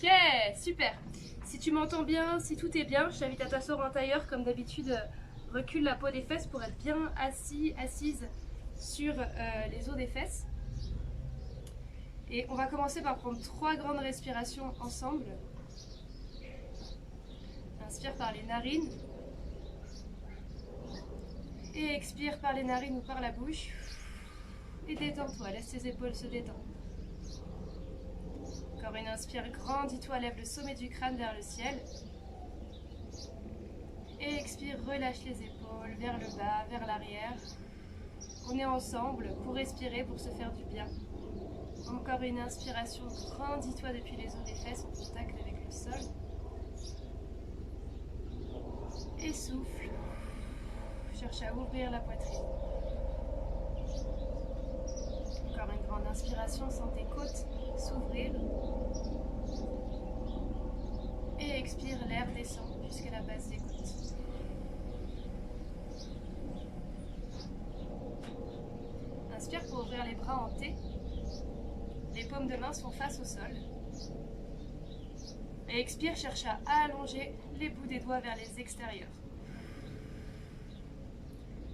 Ok, super. Si tu m'entends bien, si tout est bien, je t'invite à t'asseoir en tailleur. Comme d'habitude, recule la peau des fesses pour être bien assise sur les os des fesses. Et on va commencer par prendre 3 grandes respirations ensemble. Inspire par les narines. Et expire par les narines ou par la bouche. Et détends-toi, laisse tes épaules se détendre. Encore une inspire, grandis-toi, lève le sommet du crâne vers le ciel. Et expire, relâche les épaules vers le bas, vers l'arrière. On est ensemble pour respirer, pour se faire du bien. Encore une inspiration, grandis-toi depuis les os des fesses en contact avec le sol. Et souffle. Cherche à ouvrir la poitrine. Encore une grande inspiration, sens tes côtes s'ouvrir. Et expire, l'air descend jusqu'à la base des côtes. Inspire pour ouvrir les bras en T. Les paumes de main sont face au sol. Et expire, cherche à allonger les bouts des doigts vers les extérieurs.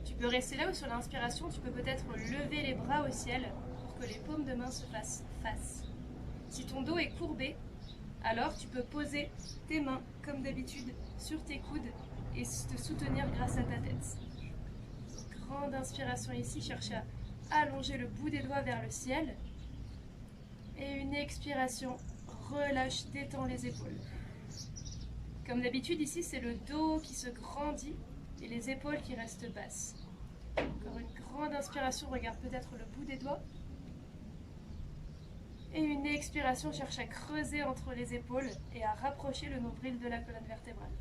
Tu peux rester là ou sur l'inspiration, tu peux peut-être lever les bras au ciel pour que les paumes de main se fassent face. Si ton dos est courbé, alors tu peux poser tes mains comme d'habitude sur tes coudes et te soutenir grâce à ta tête. Grande inspiration ici, cherche à allonger le bout des doigts vers le ciel. Et une expiration, relâche, détends les épaules. Comme d'habitude ici, c'est le dos qui se grandit et les épaules qui restent basses. Encore une grande inspiration, regarde peut-être le bout des doigts. Et une expiration, cherche à creuser entre les épaules et à rapprocher le nombril de la colonne vertébrale.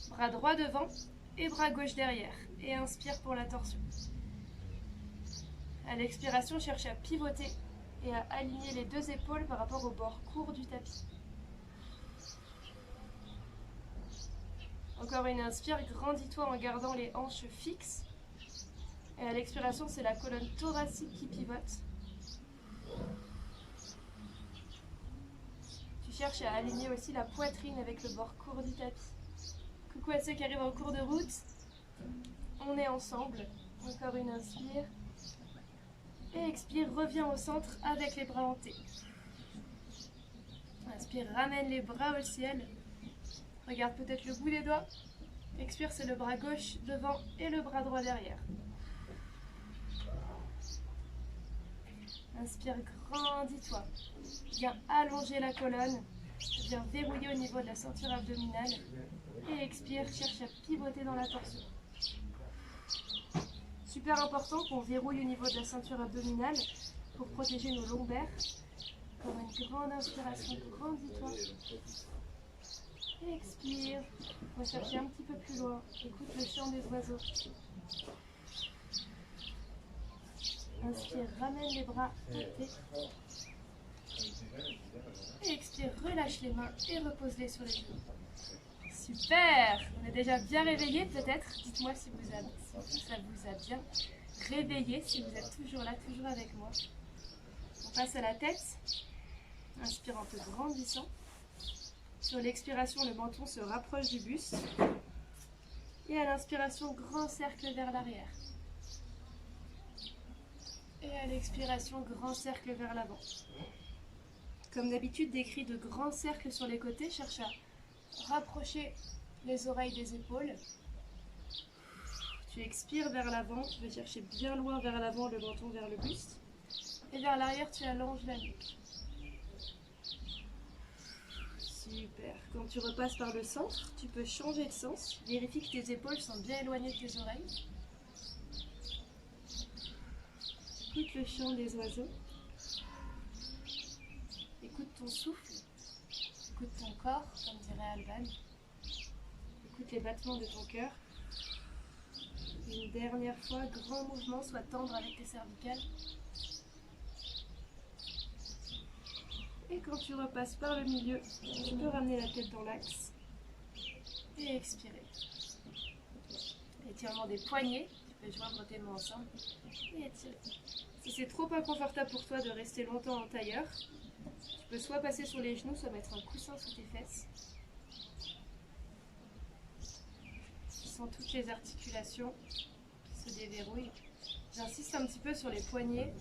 Bras droit devant et bras gauche derrière. Et inspire pour la torsion. À l'expiration, cherche à pivoter et à aligner les deux épaules par rapport au bord court du tapis. Encore une inspire, grandis-toi en gardant les hanches fixes. Et à l'expiration, c'est la colonne thoracique qui pivote. Tu cherches à aligner aussi la poitrine avec le bord court du tapis. Coucou à ceux qui arrivent en cours de route. On est ensemble. Encore une inspire. Et expire, reviens au centre avec les bras en T. Inspire, ramène les bras au ciel. Regarde peut-être le bout des doigts. Expire, c'est le bras gauche devant et le bras droit derrière. Inspire, grandis-toi. Viens allonger la colonne. Viens verrouiller au niveau de la ceinture abdominale. Et expire, cherche à pivoter dans la torsion. Super important qu'on verrouille au niveau de la ceinture abdominale pour protéger nos lombaires. Comme une grande inspiration, grandis-toi. Et expire. On va chercher un petit peu plus loin. Écoute le chant des oiseaux. Inspire, ramène les bras côté. Et expire, relâche les mains et repose-les sur les genoux. Super! On est déjà bien réveillé peut-être. Dites-moi si ça vous a bien réveillé, si vous êtes toujours là, toujours avec moi. On passe à la tête. Inspire en te grandissant. Sur l'expiration, le menton se rapproche du buste. Et à l'inspiration, grand cercle vers l'arrière. Et à l'expiration, grand cercle vers l'avant. Comme d'habitude, décris de grands cercles sur les côtés. Cherche à rapprocher les oreilles des épaules. Tu expires vers l'avant. Tu vas chercher bien loin vers l'avant, le menton vers le buste. Et vers l'arrière, tu allonges la nuque. Super. Quand tu repasses par le centre, tu peux changer de sens. Vérifie que tes épaules sont bien éloignées de tes oreilles. Écoute le chant des oiseaux. Écoute ton souffle. Écoute ton corps, comme dirait Alban. Écoute les battements de ton cœur. Une dernière fois, grand mouvement, sois tendre avec tes cervicales. Et quand tu repasses par le milieu, tu peux ramener la tête dans l'axe et expirer. Étirement des poignets, tu peux joindre tes mains ensemble et étirer. Si c'est trop inconfortable pour toi de rester longtemps en tailleur, Tu peux soit passer sur les genoux, soit mettre un coussin sous tes fesses. Tu sens toutes les articulations qui se déverrouillent. J'insiste un petit peu sur les poignets,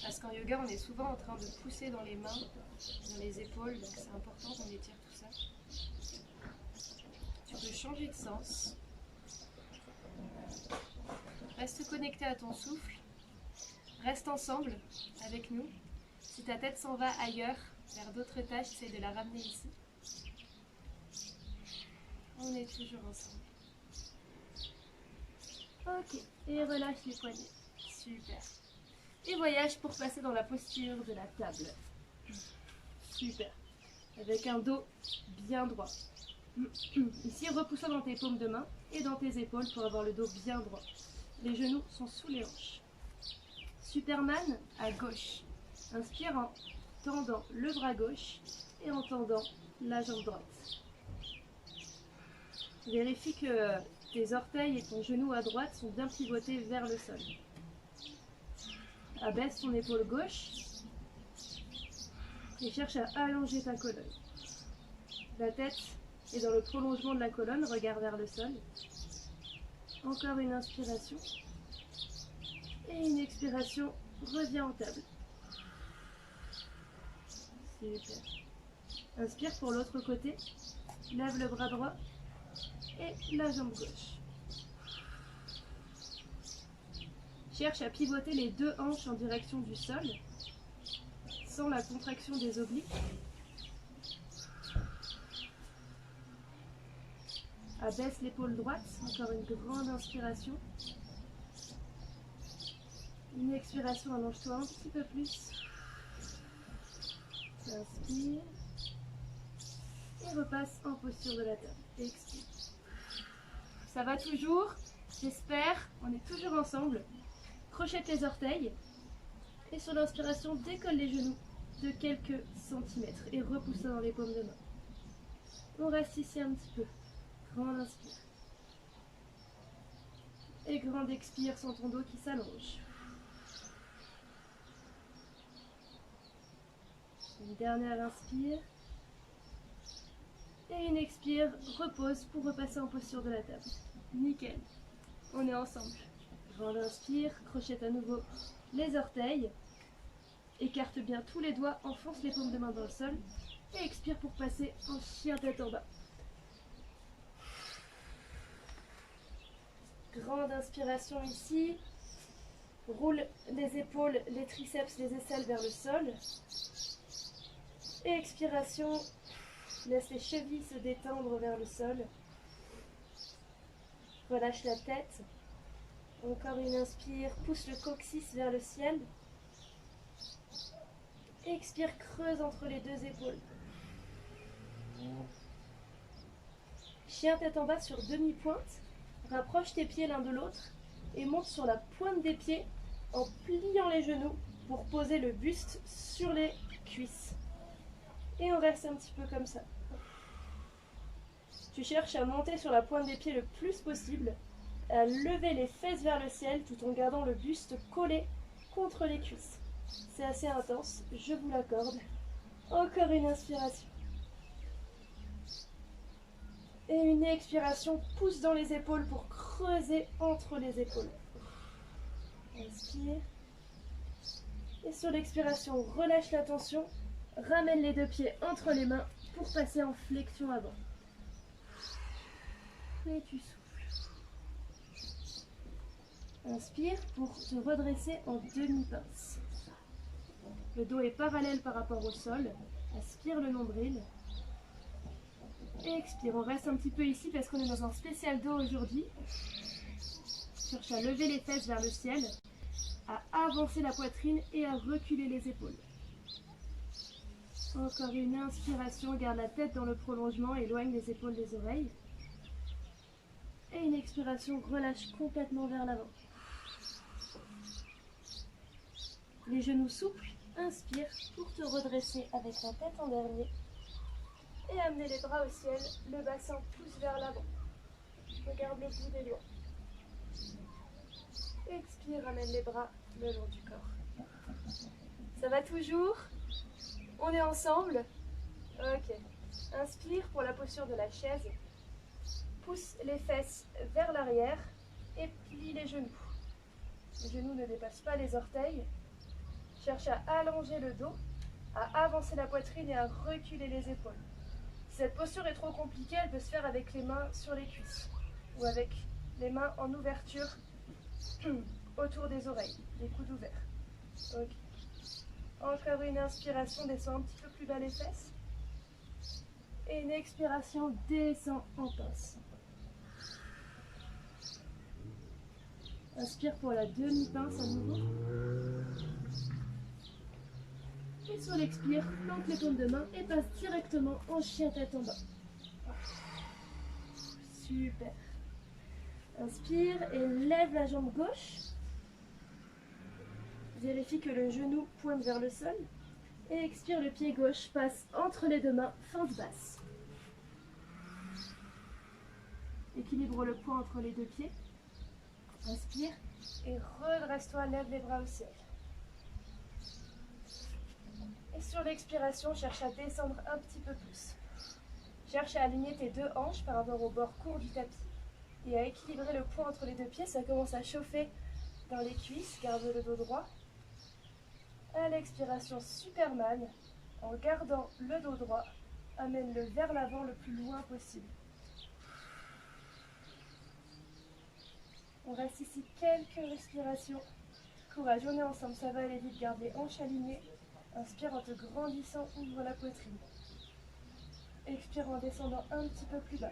parce qu'en yoga, on est souvent en train de pousser dans les mains, dans les épaules, donc c'est important qu'on étire tout ça. Tu peux changer de sens. Reste connecté à ton souffle. Reste ensemble avec nous. Si ta tête s'en va ailleurs, vers d'autres tâches, essaye de la ramener ici. On est toujours ensemble. Ok, et relâche les poignets. Super. Et voyage pour passer dans la posture de la table. Super. Avec un dos bien droit. Ici, repoussant dans tes paumes de main et dans tes épaules pour avoir le dos bien droit. Les genoux sont sous les hanches. Superman à gauche. Inspire en tendant le bras gauche et en tendant la jambe droite. Vérifie que tes orteils et ton genou à droite sont bien pivotés vers le sol. Abaisse ton épaule gauche et cherche à allonger ta colonne. La tête est dans le prolongement de la colonne, regarde vers le sol. Encore une inspiration. Et une expiration, reviens en table. Super. Inspire pour l'autre côté. Lève le bras droit et la jambe gauche. Cherche à pivoter les deux hanches en direction du sol, sans la contraction des obliques. Abaisse l'épaule droite, encore une grande inspiration. Une expiration, allonge-toi un petit peu plus. Inspire. Et repasse en posture de la table. Expire. Ça va toujours, j'espère. On est toujours ensemble. Crochette les orteils. Et sur l'inspiration, décolle les genoux de quelques centimètres. Et repousse ça dans les paumes de main. On reste ici un petit peu. Grande inspire. Et grande expire sans ton dos qui s'allonge. Une dernière inspire. Et une expire, repose pour repasser en posture de la table. Nickel. On est ensemble. Grande inspire, crochette à nouveau les orteils. Écarte bien tous les doigts, enfonce les paumes de main dans le sol. Et expire pour passer en chien tête en bas. Grande inspiration ici. Roule les épaules, les triceps, les aisselles vers le sol. Et expiration. Laisse les chevilles se détendre vers le sol. Relâche la tête. Encore une inspire. Pousse le coccyx vers le ciel. Expire, creuse entre les deux épaules. Chien tête en bas sur demi-pointe. Rapproche tes pieds l'un de l'autre et monte sur la pointe des pieds en pliant les genoux pour poser le buste sur les cuisses. Et on reste un petit peu comme ça. Tu cherches à monter sur la pointe des pieds le plus possible, à lever les fesses vers le ciel tout en gardant le buste collé contre les cuisses. C'est assez intense, je vous l'accorde. Encore une inspiration. Et une expiration, pousse dans les épaules pour creuser entre les épaules. Inspire. Et sur l'expiration, relâche la tension. Ramène les deux pieds entre les mains pour passer en flexion avant. Et tu souffles. Inspire pour te redresser en demi-pince. Le dos est parallèle par rapport au sol. Aspire le nombril. Et expire. On reste un petit peu ici parce qu'on est dans un spécial dos aujourd'hui. Cherche à lever les fesses vers le ciel, à avancer la poitrine et à reculer les épaules. Encore une inspiration, garde la tête dans le prolongement, éloigne les épaules des oreilles. Et une expiration, relâche complètement vers l'avant. Les genoux souples, inspire pour te redresser avec la tête en dernier. Et amener les bras au ciel, le bassin pousse vers l'avant. Regarde le bout des doigts. Expire, ramène les bras le long du corps. Ça va toujours? On est ensemble. Ok. Inspire pour la posture de la chaise. Pousse les fesses vers l'arrière et plie les genoux. Les genoux ne dépassent pas les orteils. Cherche à allonger le dos, à avancer la poitrine et à reculer les épaules. Si cette posture est trop compliquée, elle peut se faire avec les mains sur les cuisses ou avec les mains en ouverture autour des oreilles, les coudes ouverts. Ok. Encore une inspiration, descend un petit peu plus bas les fesses. Et une expiration, descend en pince. Inspire pour la demi-pince à nouveau. Et sur l'expire, plante les paumes de main et passe directement en chien tête en bas. Super. Inspire et lève la jambe gauche. Vérifie que le genou pointe vers le sol. Et expire, le pied gauche passe entre les deux mains, fente basse. Équilibre le poids entre les deux pieds. Inspire et redresse-toi, lève les bras au ciel. Et sur l'expiration, cherche à descendre un petit peu plus. Cherche à aligner tes deux hanches par rapport au bord court du tapis et à équilibrer le poids entre les deux pieds. Ça commence à chauffer dans les cuisses, garde le dos droit. À l'expiration, Superman, en gardant le dos droit, amène-le vers l'avant le plus loin possible. On reste ici quelques respirations. Courage, on est ensemble, ça va aller vite. Garde les hanches alignées. Inspire en te grandissant, ouvre la poitrine. Expire en descendant un petit peu plus bas.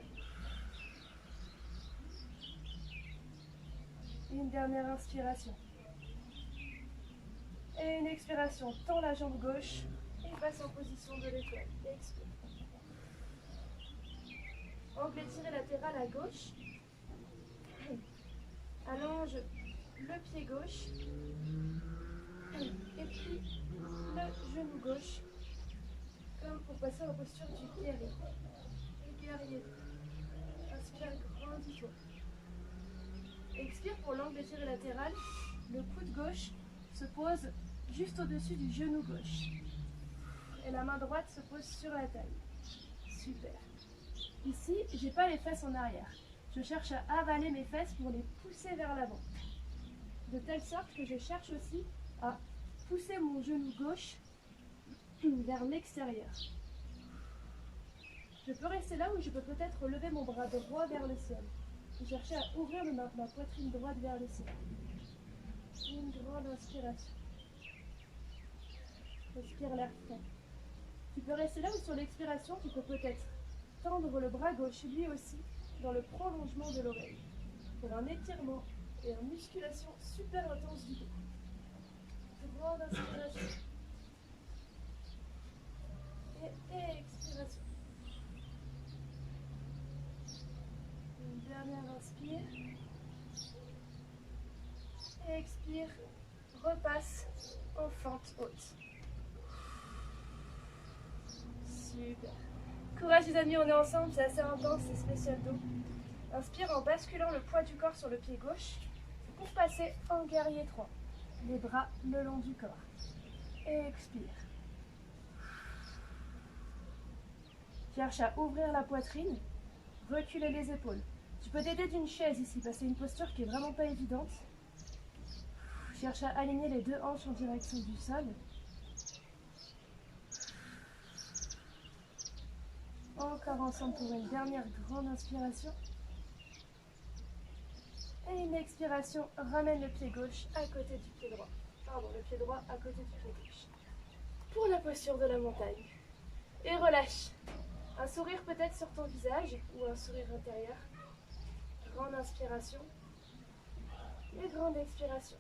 Une dernière inspiration. Et une expiration, tends la jambe gauche et passe en position de l'étoile. Expire. Angle étiré latéral à gauche. Allonge le pied gauche. Et puis le genou gauche. Comme pour passer en posture du guerrier. Le guerrier. Inspire, grandis-toi. Expire pour l'angle étiré latéral. Le coude gauche se pose juste au-dessus du genou gauche. Et la main droite se pose sur la taille. Super. Ici, j'ai pas les fesses en arrière. Je cherche à avaler mes fesses pour les pousser vers l'avant. De telle sorte que je cherche aussi à pousser mon genou gauche vers l'extérieur. Je peux rester là ou je peux peut-être lever mon bras droit vers le ciel. Et chercher à ouvrir ma poitrine droite vers le ciel. Une grande inspiration. Respire l'air frais. Tu peux rester là ou sur l'expiration, tu peux peut-être tendre le bras gauche lui aussi dans le prolongement de l'oreille pour un étirement et une musculation super intense du dos. Grande inspiration. Et expiration. Une dernière inspire. Et expire. Repasse en fente haute. Super. Courage les amis, on est ensemble, c'est assez intense, c'est spécial dos. Inspire en basculant le poids du corps sur le pied gauche pour passer en guerrier 3. Les bras le long du corps. Et expire. Cherche à ouvrir la poitrine, reculer les épaules. Tu peux t'aider d'une chaise ici, parce que c'est une posture qui est vraiment pas évidente. Cherche à aligner les deux hanches en direction du sol. Encore ensemble pour une dernière grande inspiration. Et une expiration, ramène le pied gauche à côté du pied droit. Pardon, le pied droit à côté du pied gauche. Pour la posture de la montagne. Et relâche. Un sourire peut-être sur ton visage ou un sourire intérieur. Grande inspiration. Et grande expiration.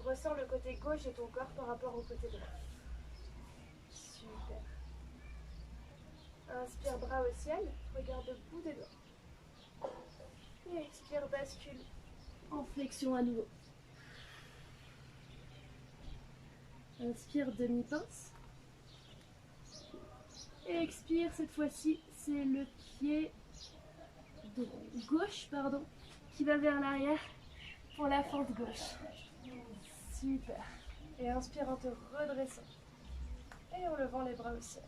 Ressens le côté gauche de ton corps par rapport au côté droit. Super. Inspire, bras au ciel. Regarde le bout des doigts. Et expire, bascule en flexion à nouveau. Inspire, demi-pince. Et expire, cette fois-ci, c'est le pied gauche qui va vers l'arrière pour la fente gauche. Super. Et inspire en te redressant. Et en levant les bras au ciel.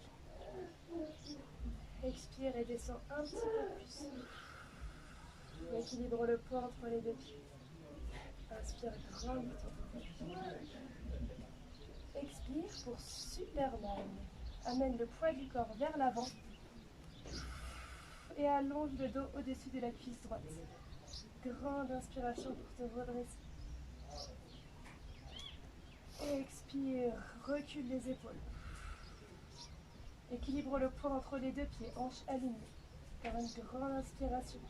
Expire et descends un petit peu plus. Équilibre le poids entre les deux pieds. Inspire grandement. Expire pour Superman. Amène le poids du corps vers l'avant. Et allonge le dos au-dessus de la cuisse droite. Grande inspiration pour te redresser. Expire, recule les épaules. Équilibre le poids entre les deux pieds, hanches alignées. Faire une grande inspiration.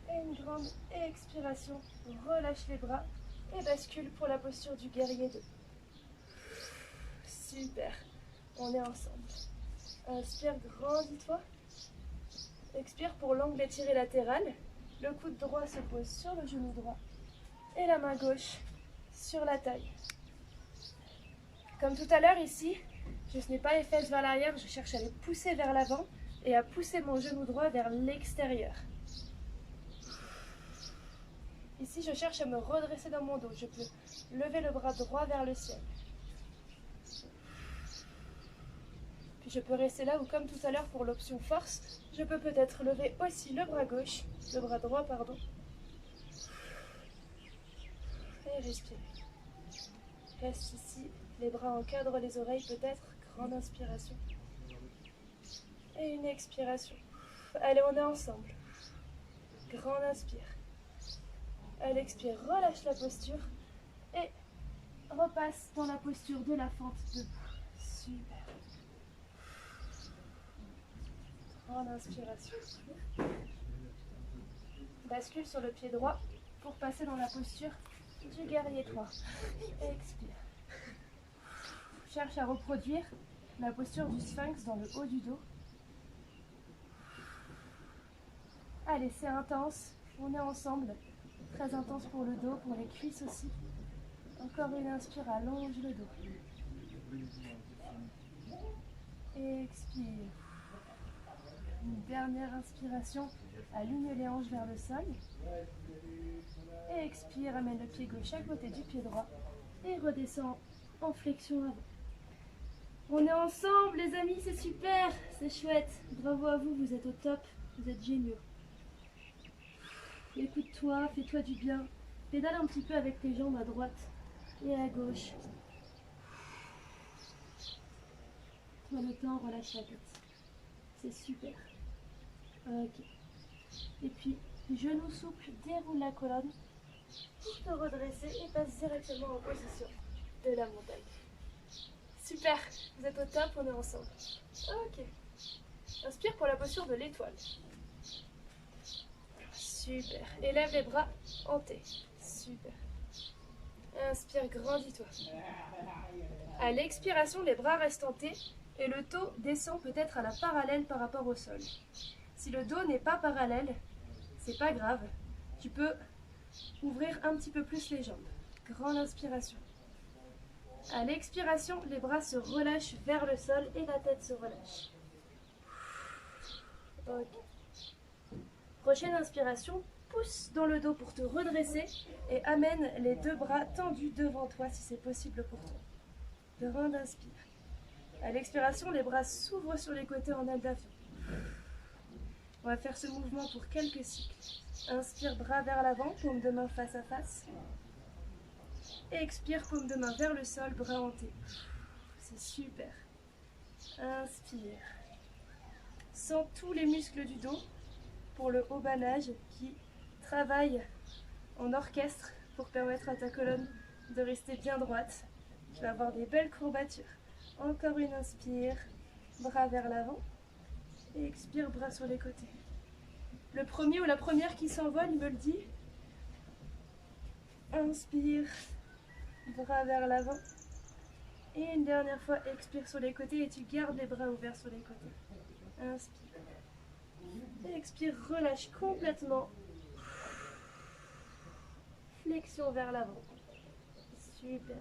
Et une grande expiration. Relâche les bras et bascule pour la posture du guerrier 2. Super. On est ensemble. Inspire, grandis-toi. Expire pour l'angle étiré latéral. Le coude droit se pose sur le genou droit. Et la main gauche sur la taille. Comme tout à l'heure ici, je n'ai pas les fesses vers l'arrière, je cherche à les pousser vers l'avant et à pousser mon genou droit vers l'extérieur. Ici, je cherche à me redresser dans mon dos. Je peux lever le bras droit vers le ciel. Puis je peux rester là ou comme tout à l'heure pour l'option force, je peux peut-être lever aussi le bras gauche, le bras droit, pardon. Et respirer. Reste ici, les bras encadrent les oreilles peut-être. Grande inspiration. Et une expiration. Allez, on est ensemble. Grande inspire. À l'expire, relâche la posture. Et repasse dans la posture de la fente debout. Super. Grande inspiration. Bascule sur le pied droit pour passer dans la posture du guerrier 3. Expire. Cherche à reproduire la posture du sphinx dans le haut du dos. Allez, c'est intense. On est ensemble. Très intense pour le dos, pour les cuisses aussi. Encore une inspire, allonge le dos. Expire. Une dernière inspiration, aligne les hanches vers le sol. Et expire, amène le pied gauche à côté du pied droit. Et redescend en flexion avant. On est ensemble les amis, c'est super, c'est chouette. Bravo à vous, vous êtes au top, vous êtes géniaux. Écoute-toi, fais-toi du bien. Pédale un petit peu avec tes jambes à droite et à gauche. Prends le temps, relâche la tête. C'est super. Ok. Et puis, genoux souples, déroule la colonne pour te redresser et passe directement en position de la montagne. Super, vous êtes au top, on est ensemble. Ok. Inspire pour la posture de l'étoile. Super. Élève les bras en T. Super. Inspire, grandis-toi. À l'expiration, les bras restent en T et le dos descend peut-être à la parallèle par rapport au sol. Si le dos n'est pas parallèle, c'est pas grave. Tu peux ouvrir un petit peu plus les jambes. Grande inspiration. À l'expiration, les bras se relâchent vers le sol et la tête se relâche. Ok. Prochaine inspiration, pousse dans le dos pour te redresser et amène les deux bras tendus devant toi si c'est possible pour toi. Grande inspire. À l'expiration, les bras s'ouvrent sur les côtés en aile d'avion. On va faire ce mouvement pour quelques cycles. Inspire, bras vers l'avant, paume de main face à face. Et expire, paume de main vers le sol, bras hantés. C'est super. Inspire. Sens tous les muscles du dos pour le haut banage qui travaille en orchestre pour permettre à ta colonne de rester bien droite. Tu vas avoir des belles courbatures. Encore une inspire, bras vers l'avant. Et expire, bras sur les côtés. Le premier ou la première qui s'envole, il me le dit. Inspire, bras vers l'avant. Et une dernière fois, expire sur les côtés et tu gardes les bras ouverts sur les côtés. Inspire. Et expire, relâche complètement. Flexion vers l'avant. Super.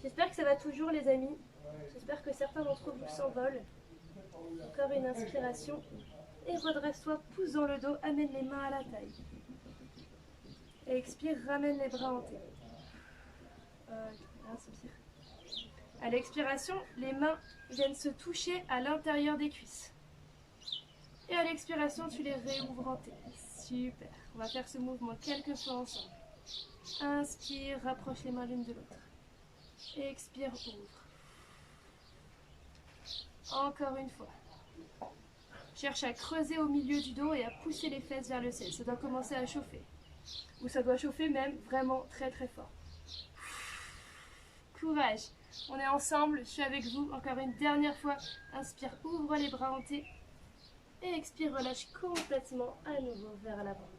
J'espère que ça va toujours les amis. J'espère que certains d'entre vous s'envolent. Encore une inspiration. Et redresse-toi, pousse dans le dos, amène les mains à la taille. Et expire, ramène les bras hantés. Inspire. À l'expiration, les mains viennent se toucher à l'intérieur des cuisses. Et à l'expiration, tu les réouvres en T. Super. On va faire ce mouvement quelques fois ensemble. Inspire, rapproche les mains l'une de l'autre. Expire, ouvre. Encore une fois. Cherche à creuser au milieu du dos et à pousser les fesses vers le ciel. Ça doit commencer à chauffer. Ou ça doit chauffer même vraiment très très fort. Courage. On est ensemble, je suis avec vous. Encore une dernière fois. Inspire, ouvre les bras en T. Et expire, relâche complètement à nouveau vers l'avant.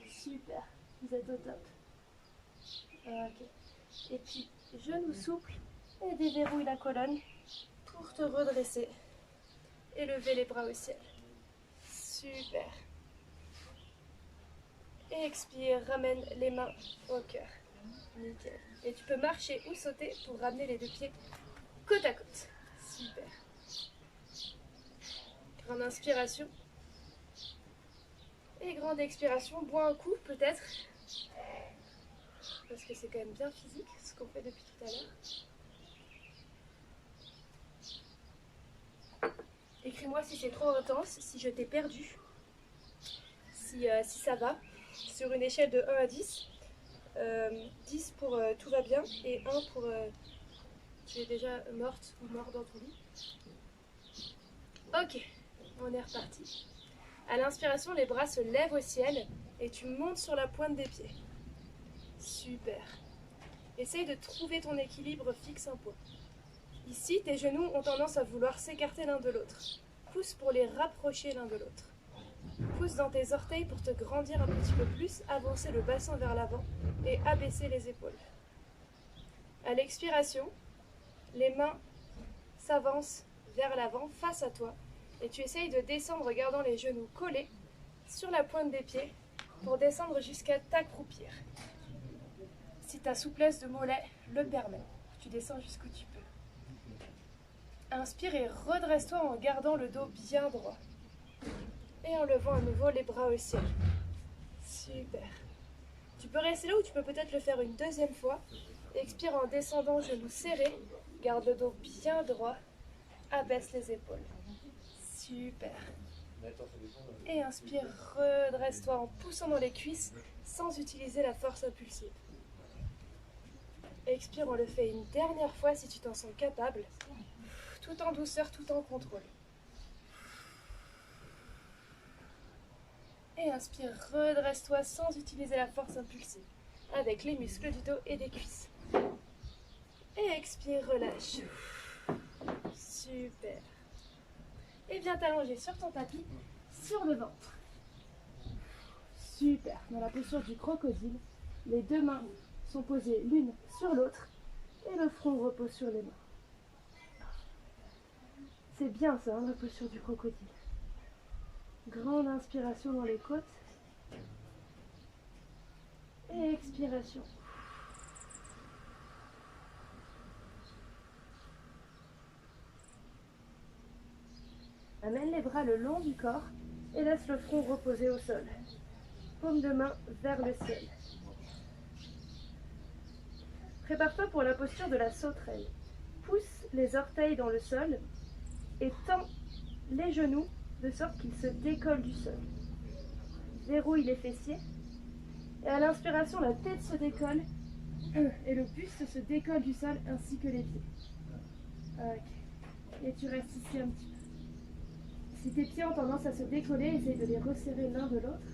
Super. Vous êtes au top. Ok. Et puis, genoux souples et déverrouille la colonne pour te redresser et lever les bras au ciel. Super. Et expire, ramène les mains au cœur. Nickel. Et tu peux marcher ou sauter pour ramener les deux pieds côte à côte. Super. Grande inspiration. Et grande expiration. Bois un coup peut-être. Parce que c'est quand même bien physique ce qu'on fait depuis tout à l'heure. Écris-moi si c'est trop intense, si je t'ai perdu, si ça va. Sur une échelle de 1 à 10, 10 pour tout va bien et 1 pour tu es déjà morte ou mort dans ton lit. Ok, on est reparti. À l'inspiration, les bras se lèvent au ciel et tu montes sur la pointe des pieds. Super. Essaye de trouver ton équilibre fixe un point. Ici, tes genoux ont tendance à vouloir s'écarter l'un de l'autre. Pousse pour les rapprocher l'un de l'autre. Pousse dans tes orteils pour te grandir un petit peu plus, avancer le bassin vers l'avant et abaisser les épaules. À l'expiration, les mains s'avancent vers l'avant, face à toi, et tu essayes de descendre en gardant les genoux collés sur la pointe des pieds pour descendre jusqu'à t'accroupir. Si ta souplesse de mollet le permet, tu descends jusqu'où tu peux. Inspire et redresse-toi en gardant le dos bien droit. Et en levant à nouveau les bras au ciel. Super. Tu peux rester là ou tu peux peut-être le faire une deuxième fois. Expire en descendant, genoux serrés. Garde le dos bien droit. Abaisse les épaules. Super. Et inspire, redresse-toi en poussant dans les cuisses sans utiliser la force impulsive. Expire, on le fait une dernière fois si tu t'en sens capable. Tout en douceur, tout en contrôle. Et inspire, redresse-toi sans utiliser la force impulsive, avec les muscles du dos et des cuisses. Et expire, relâche. Super. Et viens t'allonger sur ton tapis, sur le ventre. Super. Dans la posture du crocodile, les deux mains sont posées l'une sur l'autre et le front repose sur les mains. C'est bien ça, la posture du crocodile. Grande inspiration dans les côtes. Et expiration. Amène les bras le long du corps et laisse le front reposer au sol. Paume de main vers le ciel. Prépare-toi pour la posture de la sauterelle. Pousse les orteils dans le sol et tends les genoux de sorte qu'ils se décollent du sol. Verrouille les fessiers. Et à l'inspiration, la tête se décolle et le buste se décolle du sol ainsi que les pieds. Ok. Et tu restes ici un petit peu. Si tes pieds ont tendance à se décoller, essaye de les resserrer l'un de l'autre.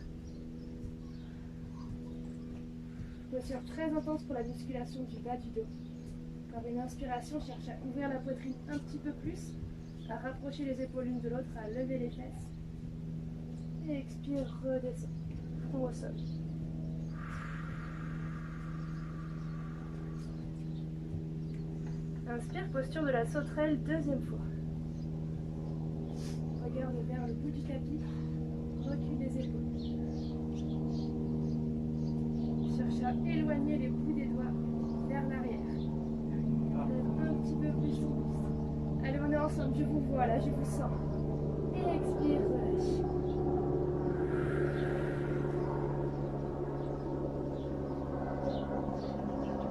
Posture très intense pour la musculation du bas du dos. Par une inspiration, cherche à ouvrir la poitrine un petit peu plus, à rapprocher les épaules l'une de l'autre, à lever les fesses. Et expire, redescends. Front au sol. Inspire, posture de la sauterelle, deuxième fois. Regarde vers le bout du tapis. Recule les épaules. Cherche à éloigner les bouts des doigts vers l'arrière. Lève un petit peu plus ton buste. Allez, on est ensemble, je vous vois là, je vous sens. Et expire, relâche.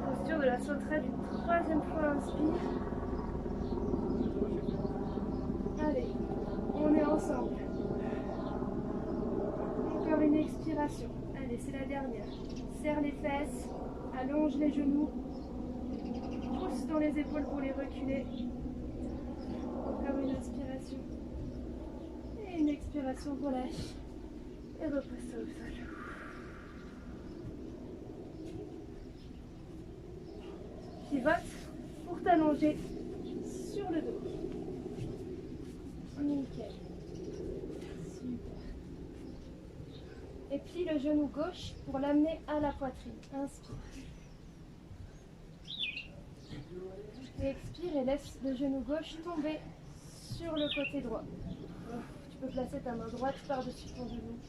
Posture de la au trait d'une troisième fois, inspire. Allez, on est ensemble. Encore une expiration. Allez, c'est la dernière. Serre les fesses, allonge les genoux, pousse dans les épaules pour les reculer. Encore une inspiration. Et une expiration, relâche. Et repose-toi au sol. Pivote pour t'allonger sur le dos. Nickel. Super. Et plie le genou gauche pour l'amener à la poitrine. Inspire. Et expire et laisse le genou gauche tomber sur le côté droit. Tu peux placer ta main droite par-dessus ton genou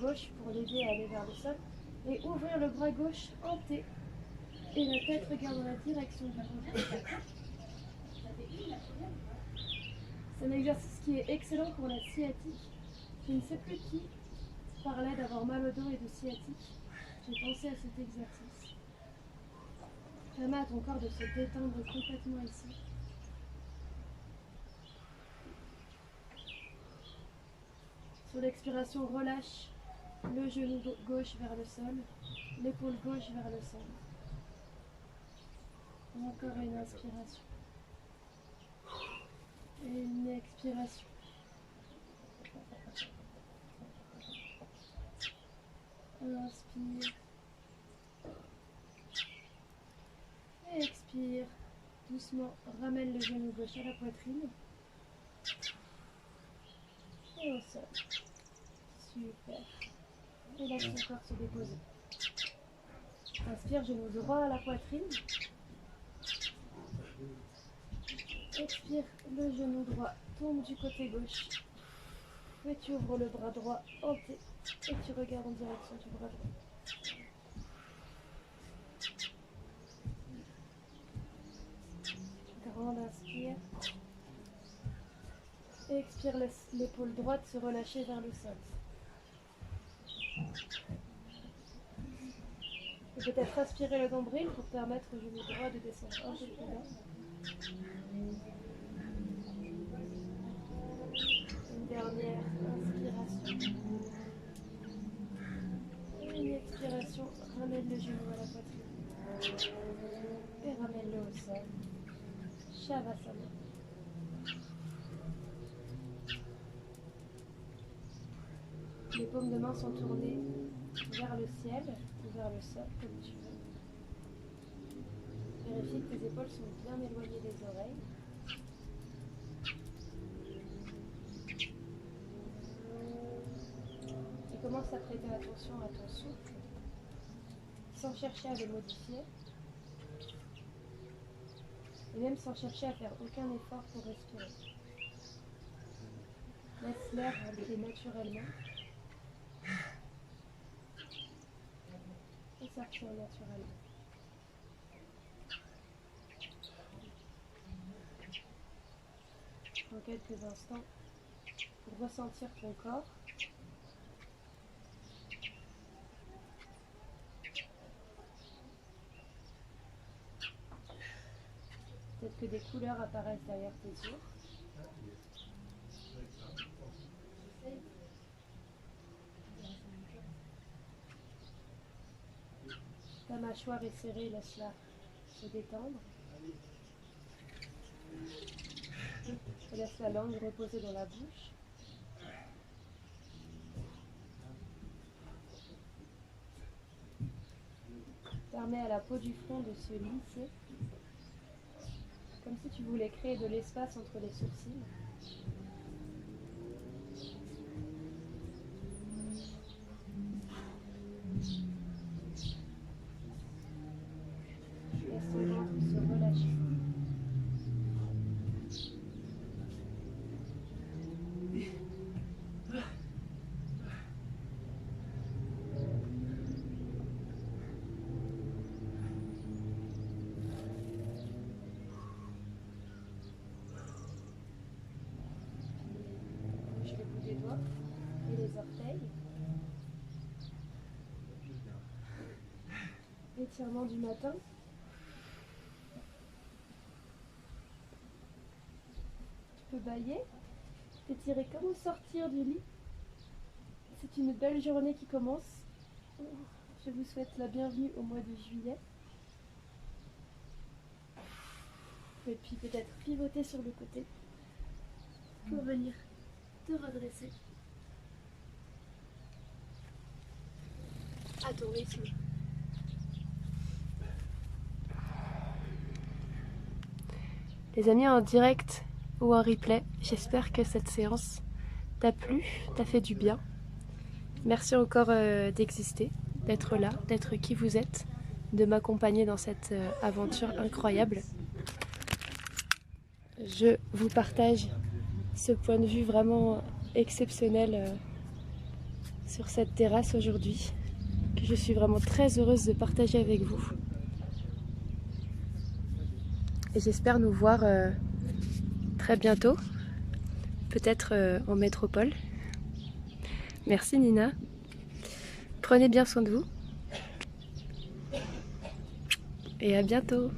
gauche pour l'aider à aller vers le sol. Et ouvrir le bras gauche en T. Et la tête regarde dans la direction du ventre. C'est un exercice qui est excellent pour la sciatique. Je ne sais plus qui parlait d'avoir mal au dos et de sciatique. J'ai pensé à cet exercice. Permets à ton corps de se détendre complètement ici. Sur l'expiration, relâche le genou gauche vers le sol, l'épaule gauche vers le sol. Encore une inspiration. Et une expiration. Inspire. Et expire. Doucement, ramène le genou gauche à la poitrine. Et au sol. Super. Et laisse ton corps se déposer. Inspire, genou droit à la poitrine. Expire, le genou droit tombe du côté gauche. Et tu ouvres le bras droit en T. Et tu regardes en direction du bras droit. Grande inspire. Et expire, laisse l'épaule droite se relâcher vers le sol. Et peut-être aspirer le nombril pour permettre au genou droit de descendre un peu plus bas. Une dernière inspiration. Et une expiration, ramène le genou à la poitrine. Et ramène-le au sol. Shavasana. Les paumes de main sont tournées vers le ciel ou vers le sol, comme tu veux. Vérifie que tes épaules sont bien éloignées des oreilles. Et commence à prêter attention à ton souffle, sans chercher à le modifier, et même sans chercher à faire aucun effort pour respirer. Laisse l'air rentrer naturellement. Et sortir naturellement. Prends quelques instants pour ressentir ton corps. Peut-être que des couleurs apparaissent derrière tes yeux. Ta mâchoire est serrée, laisse-la se détendre. Et laisse la langue reposer dans la bouche. Permets à la peau du front de se lisser, comme si tu voulais créer de l'espace entre les sourcils. Laisse ton ventre se relâcher. Bouge le bout des doigts et les orteils. Étirement du matin. bailler, t'étirer comme au sortir du lit. C'est une belle journée qui commence. Je vous souhaite la bienvenue au mois de juillet. Et puis peut-être pivoter sur le côté pour venir te redresser à ton rythme. Les amis, en direct ou en replay, j'espère que cette séance t'a plu, t'a fait du bien. Merci encore d'exister, d'être là, d'être qui vous êtes, de m'accompagner dans cette aventure incroyable. Je vous partage ce point de vue vraiment exceptionnel sur cette terrasse aujourd'hui, que je suis vraiment très heureuse de partager avec vous. Et j'espère nous voir très bientôt, peut-être en métropole. Merci Nina. Prenez bien soin de vous. Et à bientôt.